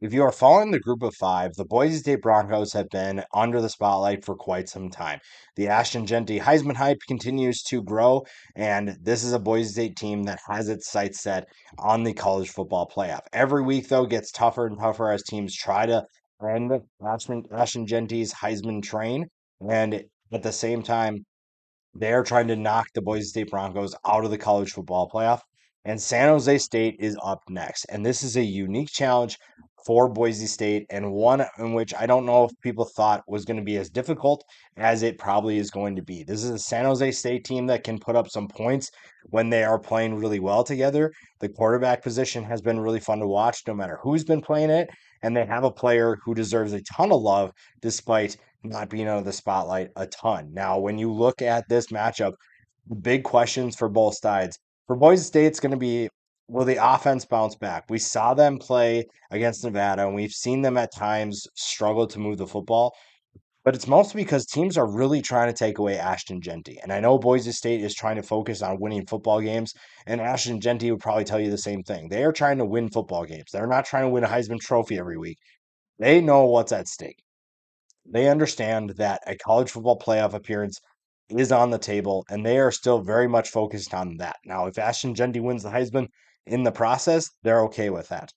If you are following the group of five, the Boise State Broncos have been under the spotlight for quite some time. The Ashton Genty Heisman hype continues to grow, and this is a Boise State team that has its sights set on the college football playoff. Every week, though, gets tougher and tougher as teams try to end Ashton Genty's Heisman train. And at the same time, they are trying to knock the Boise State Broncos out of the college football playoff. And San Jose State is up next. And this is a unique challenge for Boise State, and one in which I don't know if people thought was going to be as difficult as it probably is going to be. This is a San Jose State team that can put up some points when they are playing really well together. The quarterback position has been really fun to watch, no matter who's been playing it. And they have a player who deserves a ton of love despite not being under the spotlight a ton. Now, when you look at this matchup, the big questions for both sides. For Boise State, it's going to be, will the offense bounce back? We saw them play against Nevada, and we've seen them at times struggle to move the football, but it's mostly because teams are really trying to take away Ashton Genty. And I know Boise State is trying to focus on winning football games, and Ashton Genty would probably tell you the same thing. They are trying to win football games. They're not trying to win a Heisman Trophy every week. They know what's at stake. They understand that a college football playoff appearance is on the table, and they are still very much focused on that. Now, if Ashton Genty wins the Heisman in the process, they're okay with that.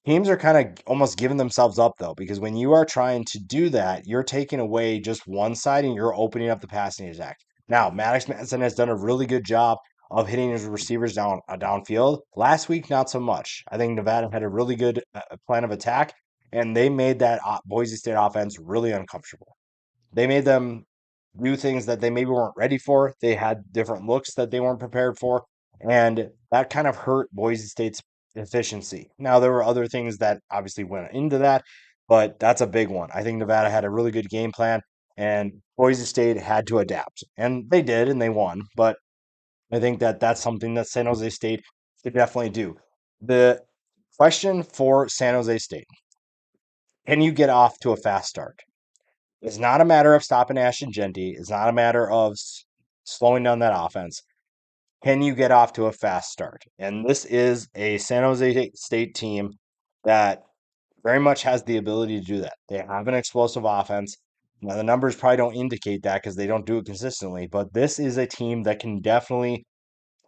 Teams are kind of almost giving themselves up, though, because when you are trying to do that, you're taking away just one side and you're opening up the passing attack. Now, Maddox Madsen has done a really good job of hitting his receivers downfield. Last week, not so much. I think Nevada had a really good plan of attack, and they made that Boise State offense really uncomfortable. They made them do things that they maybe weren't ready for. They had different looks that they weren't prepared for, and that kind of hurt Boise State's efficiency. Now, there were other things that obviously went into that, but that's a big one. I think Nevada had a really good game plan, and Boise State had to adapt, and they did, and they won. But I think that that's something that San Jose State could definitely do. The question for San Jose State: can you get off to a fast start? It's not a matter of stopping Ashton Genty. It's not a matter of slowing down that offense. Can you get off to a fast start? And this is a San Jose State team that very much has the ability to do that. They have an explosive offense. Now, the numbers probably don't indicate that because they don't do it consistently, but this is a team that can definitely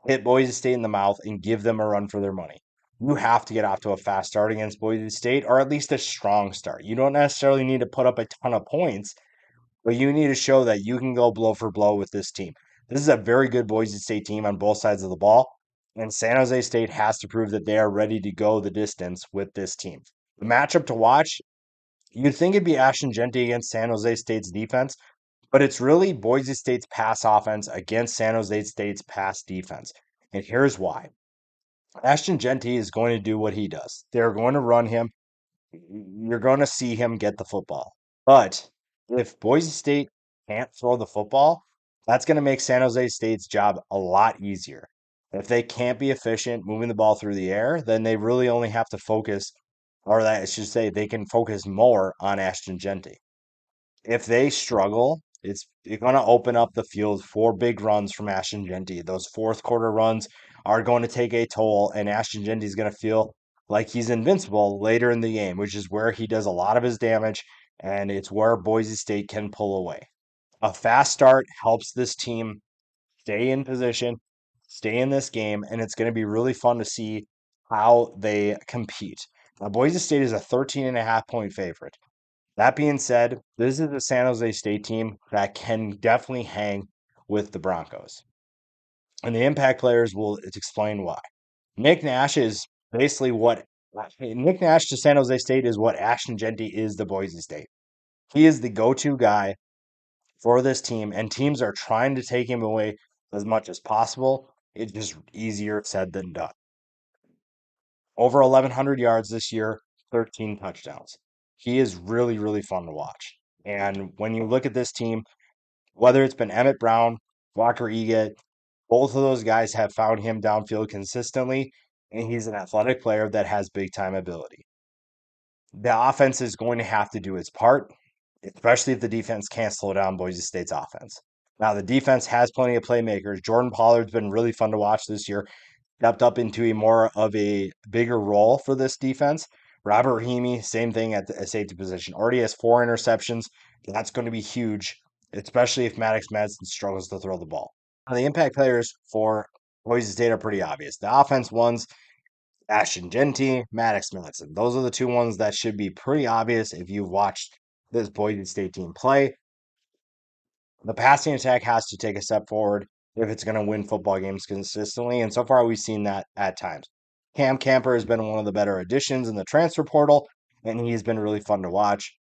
hit Boise State in the mouth and give them a run for their money. You have to get off to a fast start against Boise State, or at least a strong start. You don't necessarily need to put up a ton of points, but you need to show that you can go blow for blow with this team. This is a very good Boise State team on both sides of the ball, and San Jose State has to prove that they are ready to go the distance with this team. The matchup to watch, you'd think it'd be Ashton Genty against San Jose State's defense, but it's really Boise State's pass offense against San Jose State's pass defense. And here's why. Ashton Genty is going to do what he does. They're going to run him. You're going to see him get the football. But if Boise State can't throw the football, that's going to make San Jose State's job a lot easier. If they can't be efficient moving the ball through the air, then they really only have to focus, or that I should say, they can focus more on Ashton Genty. If they struggle, it's going to open up the field for big runs from Ashton Genty. Those fourth quarter runs are going to take a toll, and Ashton Genty is going to feel like he's invincible later in the game, which is where he does a lot of his damage, and it's where Boise State can pull away. A fast start helps this team stay in position, stay in this game, and it's going to be really fun to see how they compete. Now, Boise State is a 13.5 point favorite. That being said, this is a San Jose State team that can definitely hang with the Broncos. And the impact players will explain why. Nick Nash is basically what Nick Nash to San Jose State is what Ashton Genty is to Boise State. He is the go-to guy for this team, and teams are trying to take him away as much as possible. It's just easier said than done. Over 1,100 yards this year, 13 touchdowns. He is really, really fun to watch. And when you look at this team, whether it's been Emmett Brown, Walker Egat, both of those guys have found him downfield consistently, and he's an athletic player that has big time ability. The offense is going to have to do its part, especially if the defense can't slow down Boise State's offense. Now, the defense has plenty of playmakers. Jordan Pollard's been really fun to watch this year, stepped up into a more of a bigger role for this defense. Robert Rahimi, same thing at the safety position. Already has 4 interceptions. That's going to be huge, especially if Maddox Madsen struggles to throw the ball. Now, the impact players for Boise State are pretty obvious. The offense ones, Ashton Genty, Maddox Madsen. Those are the two ones that should be pretty obvious if you've watched this Boise State team play. The passing attack has to take a step forward if it's going to win football games consistently. And so far, we've seen that at times. Cam Camper has been one of the better additions in the transfer portal, and he's been really fun to watch.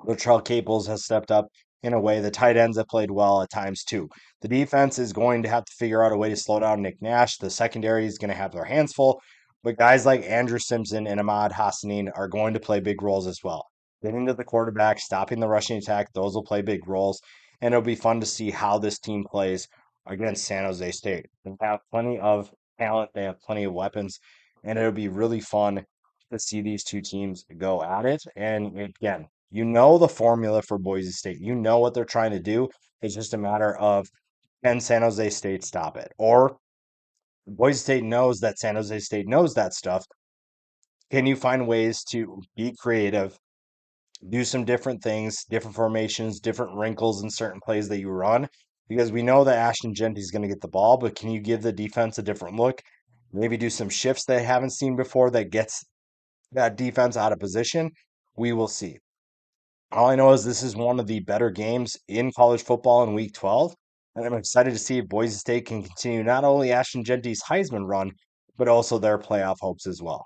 Latrell Caples has stepped up in a way. The tight ends have played well at times too. The defense is going to have to figure out a way to slow down Nick Nash. The secondary is going to have their hands full, but guys like Andrew Simpson and Ahmad Hassanin are going to play big roles as well. Getting to the quarterback, stopping the rushing attack, those will play big roles, and it'll be fun to see how this team plays against San Jose State. They have plenty of talent, they have plenty of weapons, and it'll be really fun to see these two teams go at it. And again, you know the formula for Boise State. You know what they're trying to do. It's just a matter of can San Jose State stop it? Or Boise State knows that San Jose State knows that stuff. Can you find ways to be creative, do some different things, different formations, different wrinkles in certain plays that you run? Because we know that Ashton Genty is going to get the ball, but can you give the defense a different look? Maybe do some shifts they haven't seen before that gets that defense out of position? We will see. All I know is this is one of the better games in college football in Week 12, and I'm excited to see if Boise State can continue not only Ashton Genty's Heisman run, but also their playoff hopes as well.